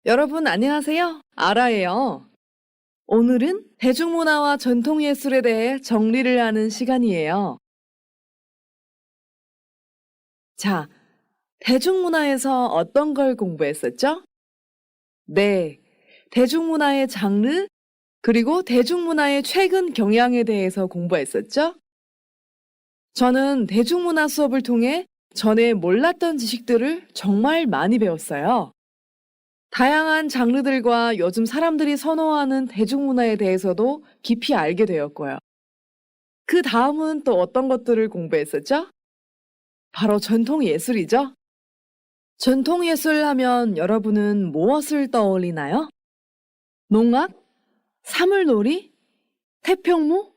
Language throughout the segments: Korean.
여러분 안녕하세요. 아라예요. 오늘은 대중문화와 전통예술에 대해 정리를 하는 시간이에요. 자, 대중문화에서 어떤 걸 공부했었죠? 네, 대중문화의 장르, 그리고 대중문화의 최근 경향에 대해서 공부했었죠? 저는 대중문화 수업을 통해 전에 몰랐던 지식들을 정말 많이 배웠어요. 다양한 장르들과 요즘 사람들이 선호하는 대중문화에 대해서도 깊이 알게 되었고요. 그 다음은 또 어떤 것들을 공부했었죠? 바로 전통 예술이죠. 전통 예술 하면 여러분은 무엇을 떠올리나요? 농악? 사물놀이? 태평무?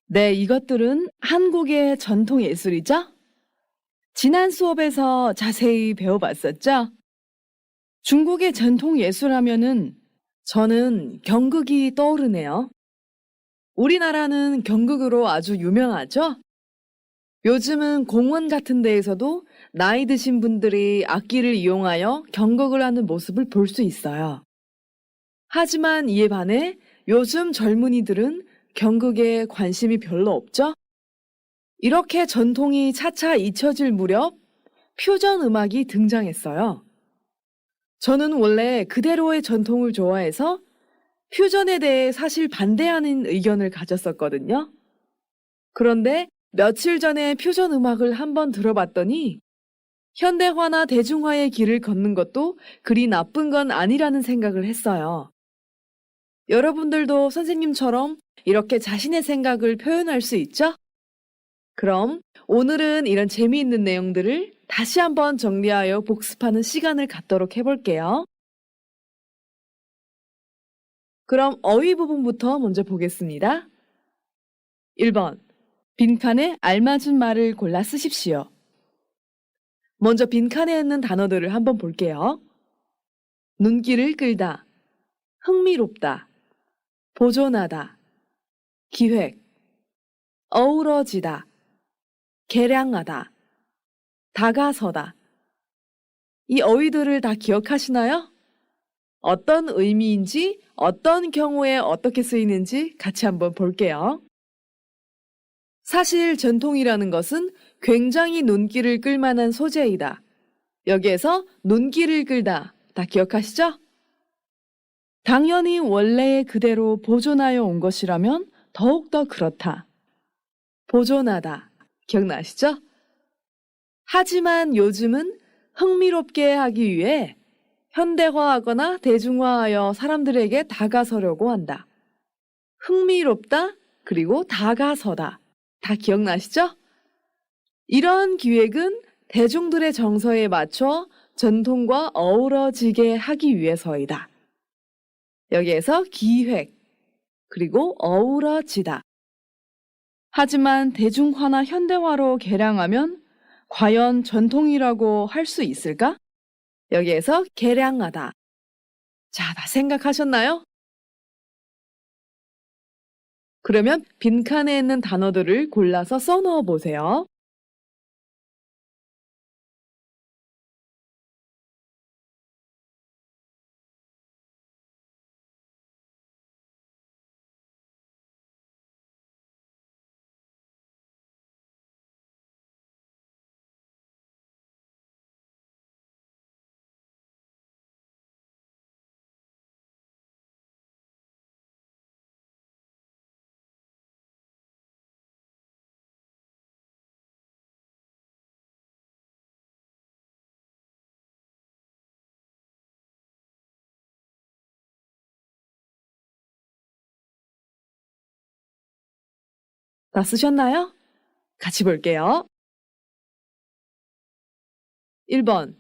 네, 이것들은 한국의 전통 예술이죠. 지난 수업에서 자세히 배워봤었죠. 중국의 전통 예술 하면은 저는 경극이 떠오르네요. 우리나라는 경극으로 아주 유명하죠? 요즘은 공원 같은 데에서도 나이 드신 분들이 악기를 이용하여 경극을 하는 모습을 볼 수 있어요. 하지만 이에 반해 요즘 젊은이들은 경극에 관심이 별로 없죠? 이렇게 전통이 차차 잊혀질 무렵 퓨전 음악이 등장했어요. 저는 원래 그대로의 전통을 좋아해서 퓨전에 대해 사실 반대하는 의견을 가졌었거든요. 그런데 며칠 전에 퓨전 음악을 한번 들어봤더니 현대화나 대중화의 길을 걷는 것도 그리 나쁜 건 아니라는 생각을 했어요. 여러분들도 선생님처럼 이렇게 자신의 생각을 표현할 수 있죠? 그럼 오늘은 이런 재미있는 내용들을 다시 한번 정리하여 복습하는 시간을 갖도록 해볼게요. 그럼 어휘 부분부터 먼저 보겠습니다. 1번. 빈칸에 알맞은 말을 골라 쓰십시오. 먼저 빈칸에 있는 단어들을 한번 볼게요. 눈길을 끌다, 흥미롭다, 보존하다, 기획, 어우러지다, 개량하다, 다가서다. 이 어휘들을 다 기억하시나요? 어떤 의미인지, 어떤 경우에 어떻게 쓰이는지 같이 한번 볼게요. 사실 전통이라는 것은 굉장히 눈길을 끌만한 소재이다. 여기에서 눈길을 끌다 다 기억하시죠? 당연히 원래의 그대로 보존하여 온 것이라면 더욱더 그렇다. 보존하다. 기억나시죠? 하지만 요즘은 흥미롭게 하기 위해 현대화하거나 대중화하여 사람들에게 다가서려고 한다. 흥미롭다, 그리고 다가서다. 다 기억나시죠? 이런 기획은 대중들의 정서에 맞춰 전통과 어우러지게 하기 위해서이다. 여기에서 기획, 그리고 어우러지다. 하지만 대중화나 현대화로 개량하면 과연 전통이라고 할 수 있을까? 여기에서 개량하다. 자, 다 생각하셨나요? 그러면 빈칸에 있는 단어들을 골라서 써넣어 보세요. 다 쓰셨나요? 같이 볼게요. 1번.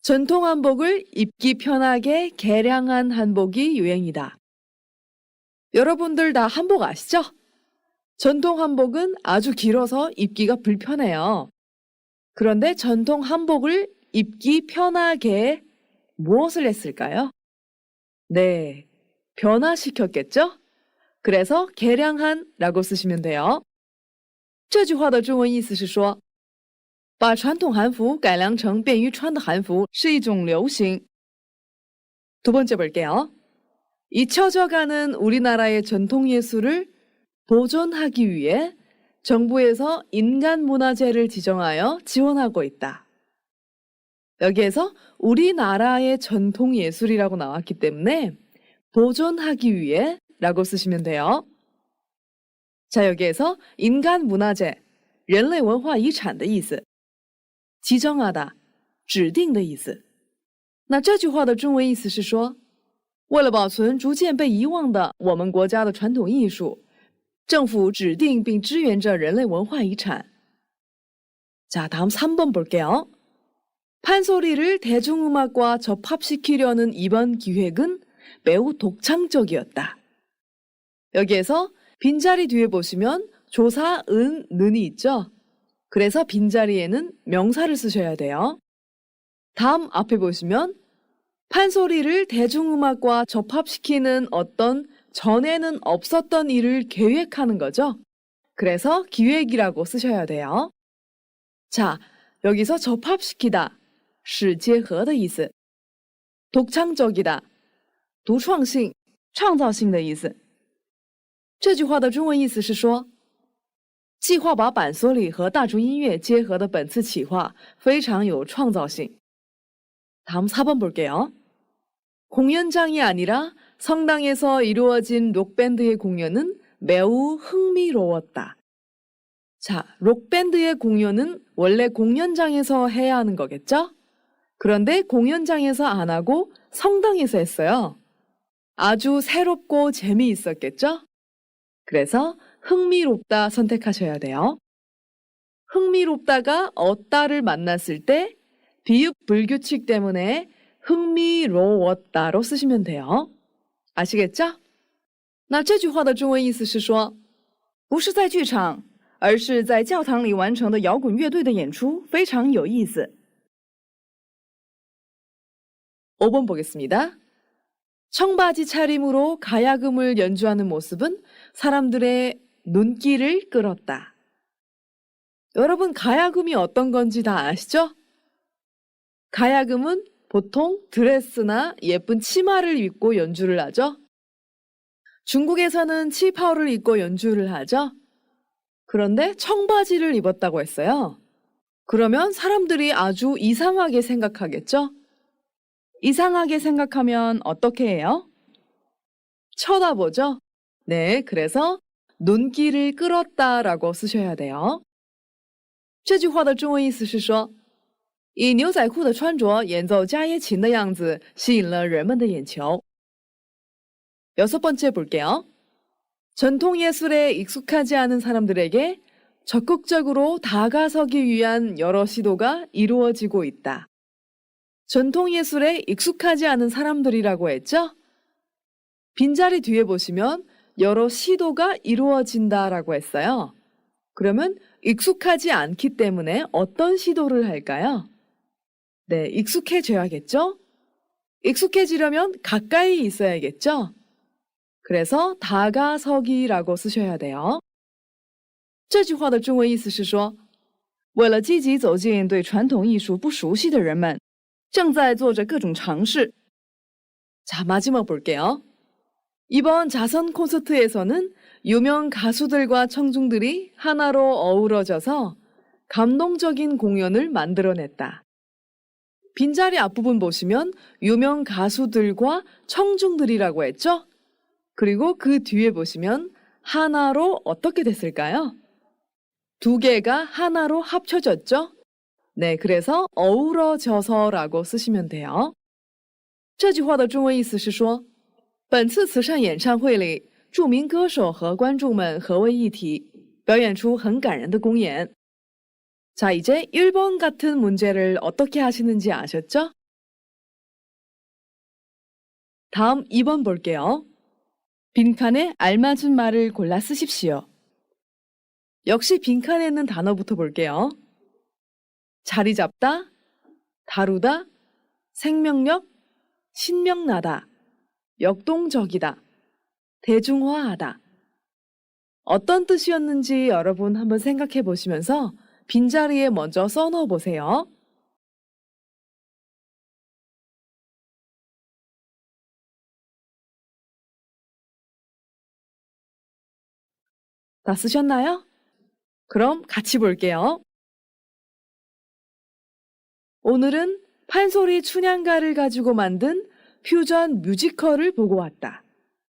전통 한복을 입기 편하게 개량한 한복이 유행이다. 여러분들 다 한복 아시죠? 전통 한복은 아주 길어서 입기가 불편해요. 그런데 전통 한복을 입기 편하게 무엇을 했을까요? 네, 변화시켰겠죠? 그래서 개량한라고 쓰시면 돼요. 这句话的中文意思是说，把传统韩服改良成便于穿的韩服是一种流行。두 번째 볼게요. 잊혀져가는 우리나라의 전통 예술을 보존하기 위해 정부에서 인간문화재를 지정하여 지원하고 있다. 여기에서 우리나라의 전통 예술이라고 나왔기 때문에 보존하기 위해 라고 쓰시면 돼요. 자, 여기에서 인간문화재, 人类文化遗产的意思， 지정하다, 指定的意思。那这句话的中文意思是说，为了保存逐渐被遗忘的我们国家的传统艺术，政府指定并支援着人类文化遗产。 자, 다음 3번 볼게요. 판소리를 대중음악과 접합시키려는 이번 기획은 매우 독창적이었다. 여기에서 빈자리 뒤에 보시면 조사, 는이 있죠? 그래서 빈자리에는 명사를 쓰셔야 돼요. 다음 앞에 보시면 판소리를 대중음악과 접합시키는 어떤 전에는 없었던 일을 계획하는 거죠. 그래서 기획이라고 쓰셔야 돼요. 자, 여기서 접합시키다, 使结合的意思. 독창적이다, 独创性, 创造性的意思。这句话的中文意思是说，计划把板索里和大竹音乐结合的本次企划非常有创造性。 다음 4번 볼게요. 공연장이 아니라 성당에서 이루어진 록밴드의 공연은 매우 흥미로웠다. 자, 록밴드의 공연은 원래 공연장에서 해야 하는 거겠죠? 그런데 공연장에서 안 하고 성당에서 했어요. 아주 새롭고 재미있었겠죠? 그래서 흥미롭다 선택하셔야 돼요. 흥미롭다가 얻다를 만났을 때 비읍 불규칙 때문에 흥미로웠다로 쓰시면 돼요. 아시겠죠? 那这句话的中文意思是说，不是在剧场，而是在教堂里完成的摇滚乐队的演出非常有意思。 5번 보겠습니다. 청바지 차림으로 가야금을 연주하는 모습은 사람들의 눈길을 끌었다. 여러분, 가야금이 어떤 건지 다 아시죠? 가야금은 보통 드레스나 예쁜 치마를 입고 연주를 하죠. 중국에서는 치파오를 입고 연주를 하죠. 그런데 청바지를 입었다고 했어요. 그러면 사람들이 아주 이상하게 생각하겠죠? 이상하게 생각하면 어떻게 해요? 쳐다보죠? 네, 그래서 눈길을 끌었다라고 쓰셔야 돼요. 这句话的中文意思是说，以牛仔裤的穿着演奏伽耶琴的样子吸引了人们的眼球。 여섯 번째 볼게요. 전통 예술에 익숙하지 않은 사람들에게 적극적으로 다가서기 위한 여러 시도가 이루어지고 있다. 전통 예술에 익숙하지 않은 사람들이라고 했죠? 빈자리 뒤에 보시면 여러 시도가 이루어진다라고 했어요. 그러면 익숙하지 않기 때문에 어떤 시도를 할까요? 네, 익숙해져야겠죠? 익숙해지려면 가까이 있어야겠죠? 그래서 다가서기라고 쓰셔야 돼요. 这句话的中文意思是说，为了积极走进对传统艺术不熟悉的人们，正在做着各种尝试。 자, 마지막 볼게요. 이번 자선 콘서트에서는 유명 가수들과 청중들이 하나로 어우러져서 감동적인 공연을 만들어냈다. 빈자리 앞부분 보시면 유명 가수들과 청중들이라고 했죠? 그리고 그 뒤에 보시면 하나로 어떻게 됐을까요? 두 개가 하나로 합쳐졌죠? 네, 그래서 어우러져서라고 쓰시면 돼요. 这句话的中文意思是说，本次慈善演唱会里，著名歌手和观众们合为一体，表演出很感人的公演。 자, 이제 1번 같은 문제를 어떻게 하시는지 아셨죠? 다음 2번 볼게요. 빈칸에 알맞은 말을 골라 쓰십시오. 역시 빈칸에 있는 단어부터 볼게요. 자리 잡다, 다루다, 생명력, 신명나다, 역동적이다, 대중화하다. 어떤 뜻이었는지 여러분 한번 생각해 보시면서 빈자리에 먼저 써넣어 보세요. 다 쓰셨나요? 그럼 같이 볼게요. 오늘은 판소리 춘향가를 가지고 만든 퓨전 뮤지컬을 보고 왔다.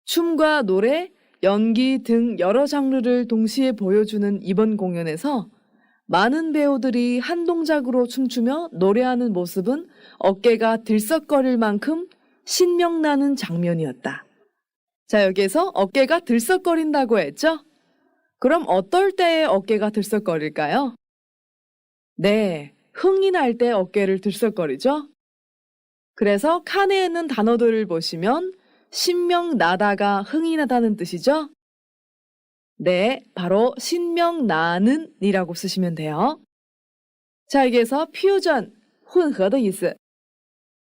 춤과 노래, 연기 등 여러 장르를 동시에 보여주는 이번 공연에서 많은 배우들이 한 동작으로 춤추며 노래하는 모습은 어깨가 들썩거릴 만큼 신명나는 장면이었다. 자, 여기에서 어깨가 들썩거린다고 했죠? 그럼 어떨 때에 어깨가 들썩거릴까요? 네, 흥이 날 때 어깨를 들썩거리죠? 그래서 칸에 있는 단어들을 보시면 신명나다가 흥이 나다는 뜻이죠? 네, 바로 신명나는 이라고 쓰시면 돼요. 자, 여기에서 퓨전, 混合的意思.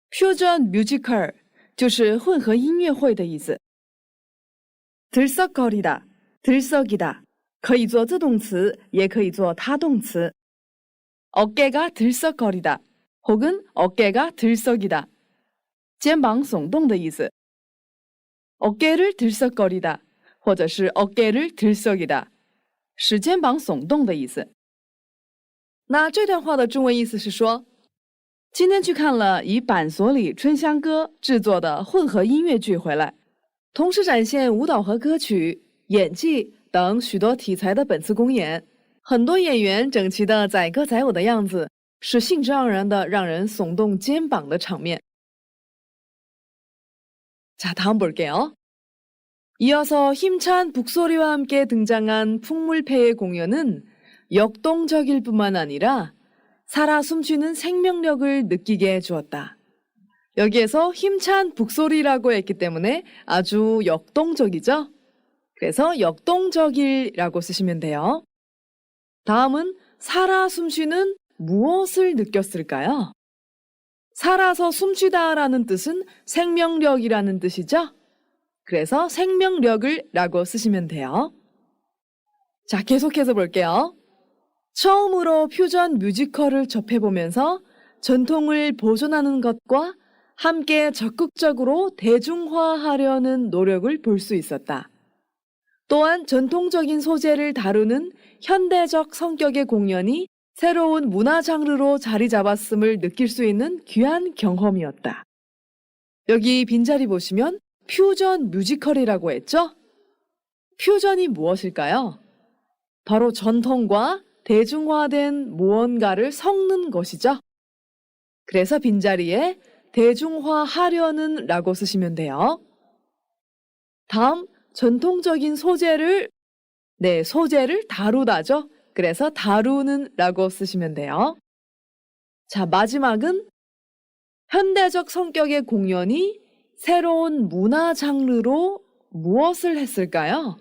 퓨전 뮤지컬 就是混合音乐会的意思. 들썩거리다, 들썩이다. 可以做自动词也可以做他动词. 어깨가 들썩거리다 혹은 어깨가 들썩이다. 肩膀耸动的意思. 어깨를 들썩거리다 或者是 어깨를 들썩이다 使肩膀耸动的意思。那这段话的中文意思是说，今天去看了以板锁里春香歌制作的混合音乐剧回来，同时展现舞蹈和歌曲、演技等许多题材的本次公演，很多演员整齐的载歌载舞的样子，是兴致盎然的让人耸动肩膀的场面。 자, 다음 볼게요. 이어서 힘찬 북소리와 함께 등장한 풍물패의 공연은 역동적일 뿐만 아니라 살아 숨쉬는 생명력을 느끼게 해주었다. 여기에서 힘찬 북소리라고 했기 때문에 아주 역동적이죠? 그래서 역동적일이라고 쓰시면 돼요. 다음은 살아 숨쉬는 무엇을 느꼈을까요? 살아서 숨쉬다라는 뜻은 생명력이라는 뜻이죠? 그래서 생명력을 라고 쓰시면 돼요. 자, 계속해서 볼게요. 처음으로 퓨전 뮤지컬을 접해보면서 전통을 보존하는 것과 함께 적극적으로 대중화하려는 노력을 볼 수 있었다. 또한 전통적인 소재를 다루는 현대적 성격의 공연이 새로운 문화 장르로 자리 잡았음을 느낄 수 있는 귀한 경험이었다. 여기 빈자리 보시면 퓨전 뮤지컬이라고 했죠? 퓨전이 무엇일까요? 바로 전통과 대중화된 무언가를 섞는 것이죠. 그래서 빈자리에 대중화하려는 라고 쓰시면 돼요. 다음, 전통적인 소재를 다루다죠. 그래서 다루는 라고 쓰시면 돼요. 자, 마지막은 현대적 성격의 공연이 새로운 문화 장르로 무엇을 했을까요?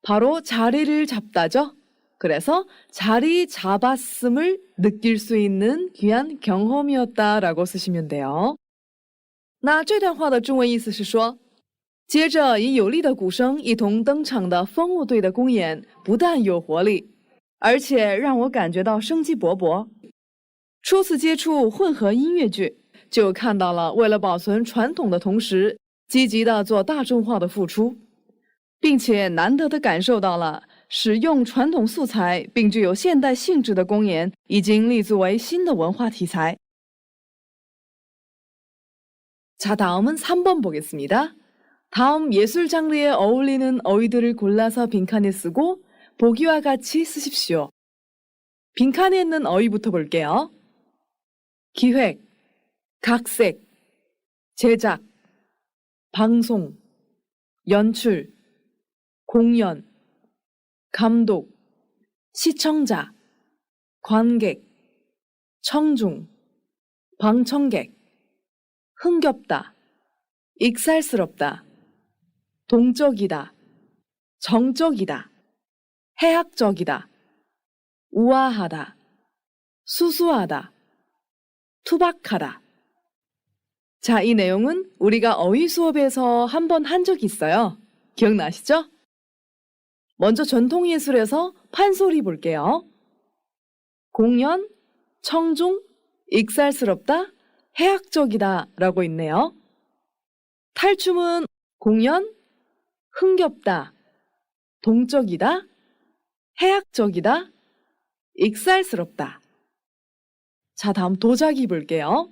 바로 자리를 잡다죠. 그래서 자리 잡았음을 느낄 수 있는 귀한 경험이었다라고 쓰시면 돼요. 那这段话的中文意思是说，接着以有力的鼓声一同登场的风舞队的公演不但有活力，而且让我感觉到生机勃勃。初次接触混合音乐剧，就看到了为了保存传统的同时，积极的做大众化的付出，并且难得的感受到了使用传统素材并具有现代性质的公演已经立足为新的文化题材。 자, 다음은 3번 보겠습니다. 다음 예술 장르에 어울리는 어휘들을 골라서 빈칸에 쓰고 보기와 같이 쓰십시오. 빈칸에 있는 어휘부터 볼게요. 기획, 각색, 제작, 방송, 연출, 공연, 감독, 시청자, 관객, 청중, 방청객, 흥겹다, 익살스럽다, 동적이다, 정적이다, 해학적이다, 우아하다, 수수하다, 투박하다. 자, 이 내용은 우리가 어휘 수업에서 한번 한 적이 있어요. 기억나시죠? 먼저 전통예술에서 판소리 볼게요. 공연, 청중, 익살스럽다, 해학적이다 라고 있네요. 탈춤은 공연, 흥겹다, 동적이다, 해학적이다, 익살스럽다. 자, 다음 도자기 볼게요.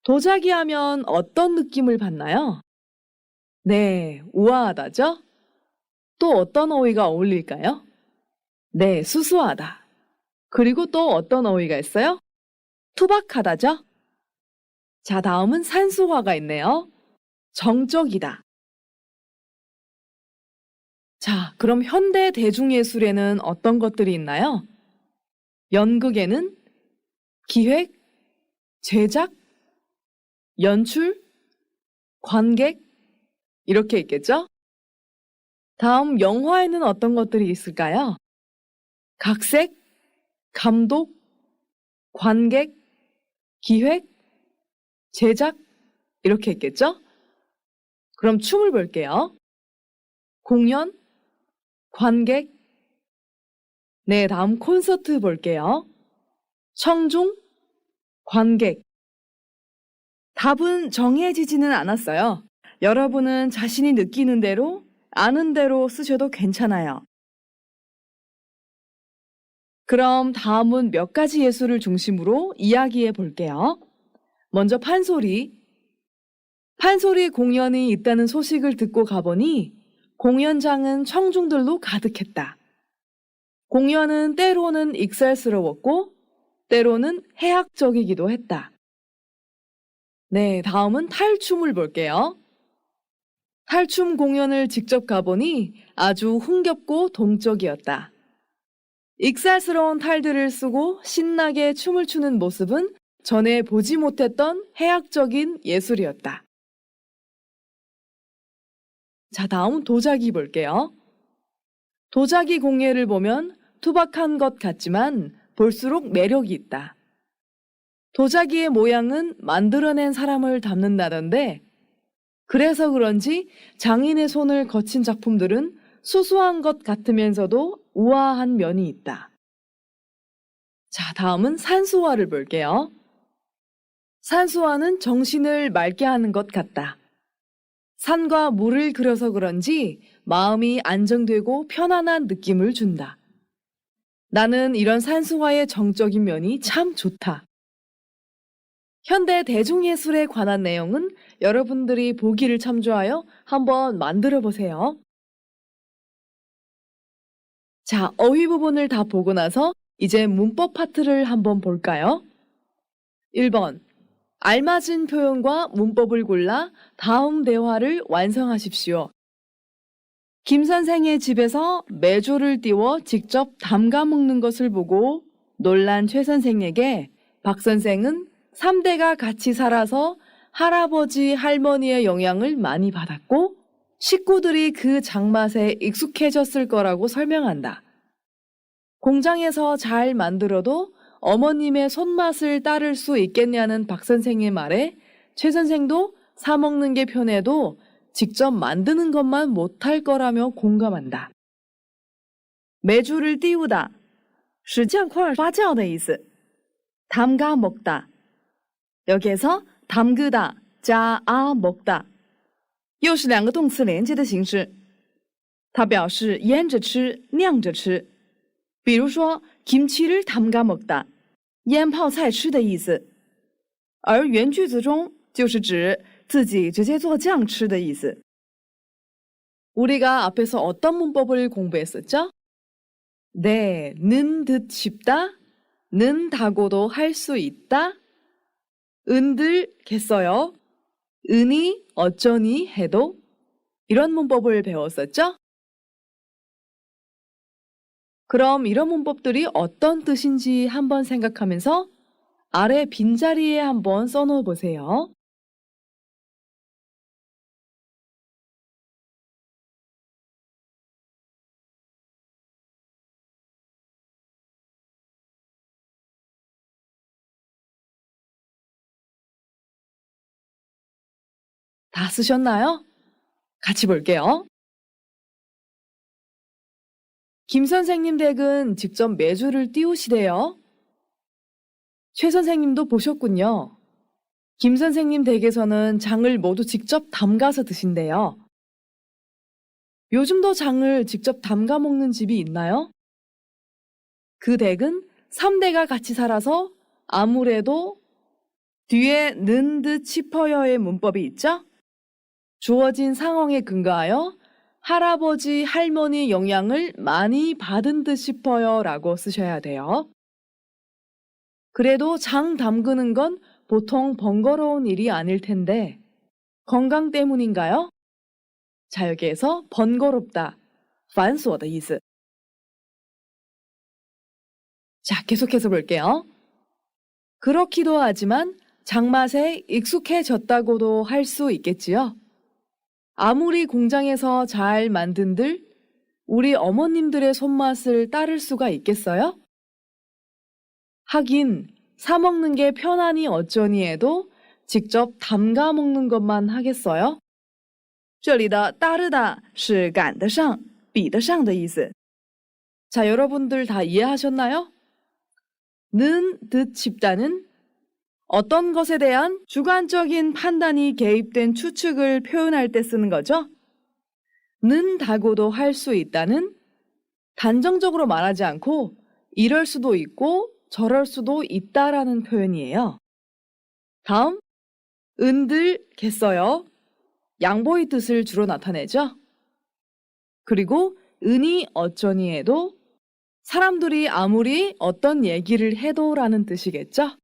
도자기 하면 어떤 느낌을 받나요? 네, 우아하다죠? 또 어떤 어휘가 어울릴까요? 네, 수수하다. 그리고 또 어떤 어휘가 있어요? 투박하다죠? 자, 다음은 산수화가 있네요. 정적이다. 자, 그럼 현대 대중예술에는 어떤 것들이 있나요? 연극에는 기획, 제작, 연출, 관객, 이렇게 있겠죠? 다음 영화에는 어떤 것들이 있을까요? 각색, 감독, 관객, 기획, 제작, 이렇게 있겠죠? 그럼 춤을 볼게요. 공연, 관객. 네, 다음 콘서트 볼게요. 청중, 관객. 답은 정해지지는 않았어요. 여러분은 자신이 느끼는 대로, 아는 대로 쓰셔도 괜찮아요. 그럼 다음은 몇 가지 예술을 중심으로 이야기해 볼게요. 먼저 판소리. 판소리 공연이 있다는 소식을 듣고 가보니 공연장은 청중들로 가득했다. 공연은 때로는 익살스러웠고 때로는 해학적이기도 했다. 네, 다음은 탈춤을 볼게요. 탈춤 공연을 직접 가보니 아주 흥겹고 동적이었다. 익살스러운 탈들을 쓰고 신나게 춤을 추는 모습은 전에 보지 못했던 해학적인 예술이었다. 자, 다음 도자기 볼게요. 도자기 공예를 보면 투박한 것 같지만 볼수록 매력이 있다. 도자기의 모양은 만들어낸 사람을 담는다던데 그래서 그런지 장인의 손을 거친 작품들은 수수한 것 같으면서도 우아한 면이 있다. 자, 다음은 산수화를 볼게요. 산수화는 정신을 맑게 하는 것 같다. 산과 물을 그려서 그런지 마음이 안정되고 편안한 느낌을 준다. 나는 이런 산수화의 정적인 면이 참 좋다. 현대 대중예술에 관한 내용은 여러분들이 보기를 참조하여 한번 만들어 보세요. 자, 어휘 부분을 다 보고 나서 이제 문법 파트를 한번 볼까요? 1번. 알맞은 표현과 문법을 골라 다음 대화를 완성하십시오. 김 선생의 집에서 메조를 띄워 직접 담가 먹는 것을 보고 놀란 최 선생에게 박 선생은 3대가 같이 살아서 할아버지, 할머니의 영향을 많이 받았고 식구들이 그 장맛에 익숙해졌을 거라고 설명한다. 공장에서 잘 만들어도 어머님의 손맛을 따를 수 있겠냐는 박 선생의 말에 최 선생도 사 먹는 게 편해도 직접 만드는 것만 못할 거라며 공감한다. 메주를 띄우다, 使酱块发酵的意思. 담가 먹다. 여기에서 담그다, 자, 아, 먹다. 又是两个动词连接的形式。它表示腌着吃、酿着吃。比如说 김치를 담가 먹다, 腌泡菜吃的意思。而原句子中就是指自己直接做酱吃的意思。 우리가 앞에서 어떤 문법을 공부했었죠? 네, 는 듯 싶다, 는다고도 할 수 있다, 은들겠어요, 은이 어쩌니 해도 이런 문법을 배웠었죠? 그럼 이런 문법들이 어떤 뜻인지 한번 생각하면서 아래 빈자리에 한번 써놓아 보세요. 다 쓰셨나요? 같이 볼게요. 김 선생님 댁은 직접 메주를 띄우시대요. 최 선생님도 보셨군요. 김 선생님 댁에서는 장을 모두 직접 담가서 드신대요. 요즘도 장을 직접 담가 먹는 집이 있나요? 그 댁은 3대가 같이 살아서 아무래도 뒤에 는 듯 싶어요의 문법이 있죠? 주어진 상황에 근거하여 할아버지, 할머니 영향을 많이 받은 듯 싶어요 라고 쓰셔야 돼요. 그래도 장 담그는 건 보통 번거로운 일이 아닐 텐데 건강 때문인가요? 자, 여기에서 번거롭다, 繁琐的意思. 자, 계속해서 볼게요. 그렇기도 하지만 장맛에 익숙해졌다고도 할 수 있겠지요. 아무리 공장에서 잘 만든들 우리 어머님들의 손맛을 따를 수가 있겠어요? 하긴 사 먹는 게 편하니 어쩌니 해도 직접 담가 먹는 것만 하겠어요? 这里的따르다是赶得上,比得上的意思. 자, 여러분들 다 이해하셨나요? 는 듯 싶다는 어떤 것에 대한 주관적인 판단이 개입된 추측을 표현할 때 쓰는 거죠. 는다고도 할 수 있다는 단정적으로 말하지 않고 이럴 수도 있고 저럴 수도 있다라는 표현이에요. 다음, 은들겠어요. 양보의 뜻을 주로 나타내죠. 그리고 은이 어쩌니 해도 사람들이 아무리 어떤 얘기를 해도 라는 뜻이겠죠.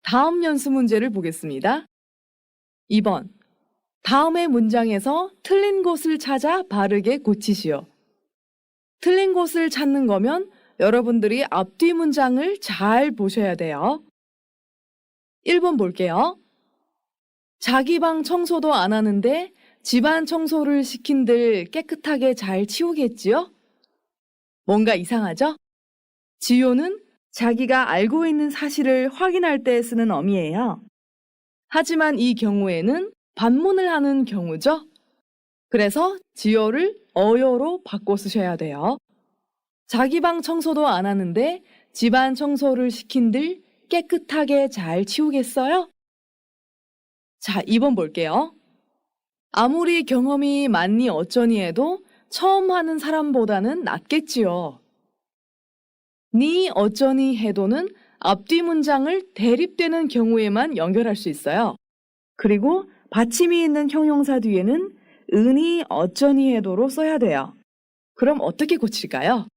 다음 연습 문제를 보겠습니다. 2번. 다음의 문장에서 틀린 곳을 찾아 바르게 고치시오. 틀린 곳을 찾는 거면 여러분들이 앞뒤 문장을 잘 보셔야 돼요. 1번 볼게요. 자기 방 청소도 안 하는데 집안 청소를 시킨들 깨끗하게 잘 치우겠지요? 뭔가 이상하죠? 지요는 자기가 알고 있는 사실을 확인할 때 쓰는 어미예요. 하지만 이 경우에는 반문을 하는 경우죠. 그래서 지요를 어요로 바꿔 쓰셔야 돼요. 자기 방 청소도 안 하는데 집안 청소를 시킨들 깨끗하게 잘 치우겠어요? 자, 2번 볼게요. 아무리 경험이 많니 어쩌니 해도 처음 하는 사람보다는 낫겠지요. 니 어쩌니 해도는 앞뒤 문장을 대립되는 경우에만 연결할 수 있어요. 그리고 받침이 있는 형용사 뒤에는 은이 어쩌니 해도로 써야 돼요. 그럼 어떻게 고칠까요?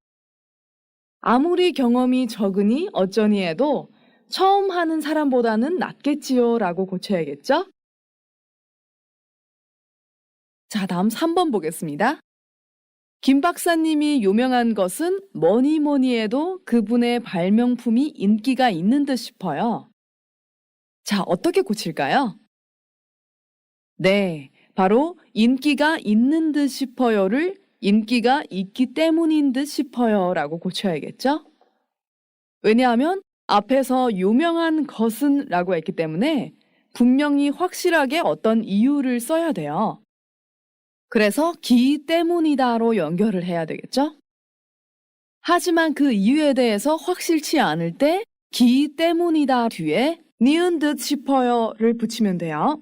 아무리 경험이 적으니 어쩌니 해도 처음 하는 사람보다는 낫겠지요 라고 고쳐야겠죠? 자, 다음 3번 보겠습니다. 김 박사님이 유명한 것은 뭐니 뭐니 해도 그분의 발명품이 인기가 있는 듯 싶어요. 자, 어떻게 고칠까요? 네, 바로 인기가 있는 듯 싶어요를 인기가 있기 때문인 듯 싶어요 라고 고쳐야겠죠? 왜냐하면 앞에서 유명한 것은 라고 했기 때문에 분명히 확실하게 어떤 이유를 써야 돼요. 그래서 기 때문이다로 연결을 해야 되겠죠? 하지만 그 이유에 대해서 확실치 않을 때 기 때문이다 뒤에 니은 듯 싶어요를 붙이면 돼요.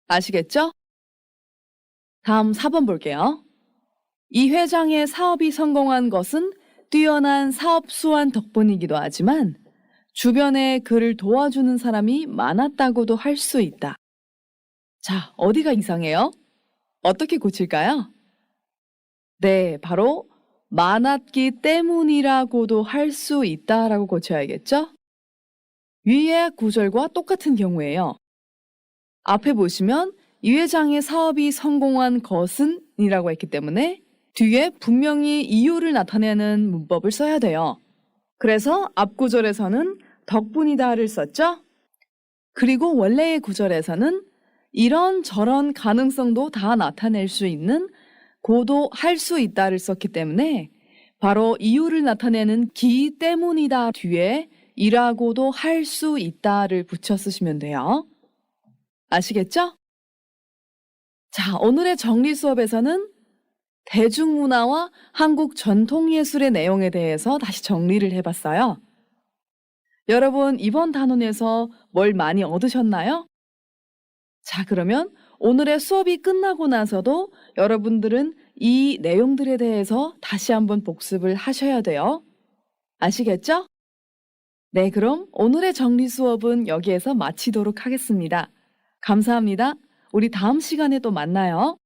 아시겠죠? 다음 4번 볼게요. 이 회장의 사업이 성공한 것은 뛰어난 사업 수완 덕분이기도 하지만 주변에 그를 도와주는 사람이 많았다고도 할 수 있다. 자, 어디가 이상해요? 어떻게 고칠까요? 네, 바로 많았기 때문이라고도 할 수 있다라고 고쳐야겠죠? 위의 구절과 똑같은 경우예요. 앞에 보시면 이 회장의 사업이 성공한 것은 이라고 했기 때문에 뒤에 분명히 이유를 나타내는 문법을 써야 돼요. 그래서 앞 구절에서는 덕분이다를 썼죠? 그리고 원래의 구절에서는 이런 저런 가능성도 다 나타낼 수 있는 고도 할 수 있다를 썼기 때문에 바로 이유를 나타내는 기 때문이다 뒤에 이라고도 할 수 있다를 붙여 쓰시면 돼요. 아시겠죠? 자, 오늘의 정리 수업에서는 대중문화와 한국 전통예술의 내용에 대해서 다시 정리를 해봤어요. 여러분, 이번 단원에서 뭘 많이 얻으셨나요? 자, 그러면 오늘의 수업이 끝나고 나서도 여러분들은 이 내용들에 대해서 다시 한번 복습을 하셔야 돼요. 아시겠죠? 네, 그럼 오늘의 정리 수업은 여기에서 마치도록 하겠습니다. 감사합니다. 우리 다음 시간에 또 만나요.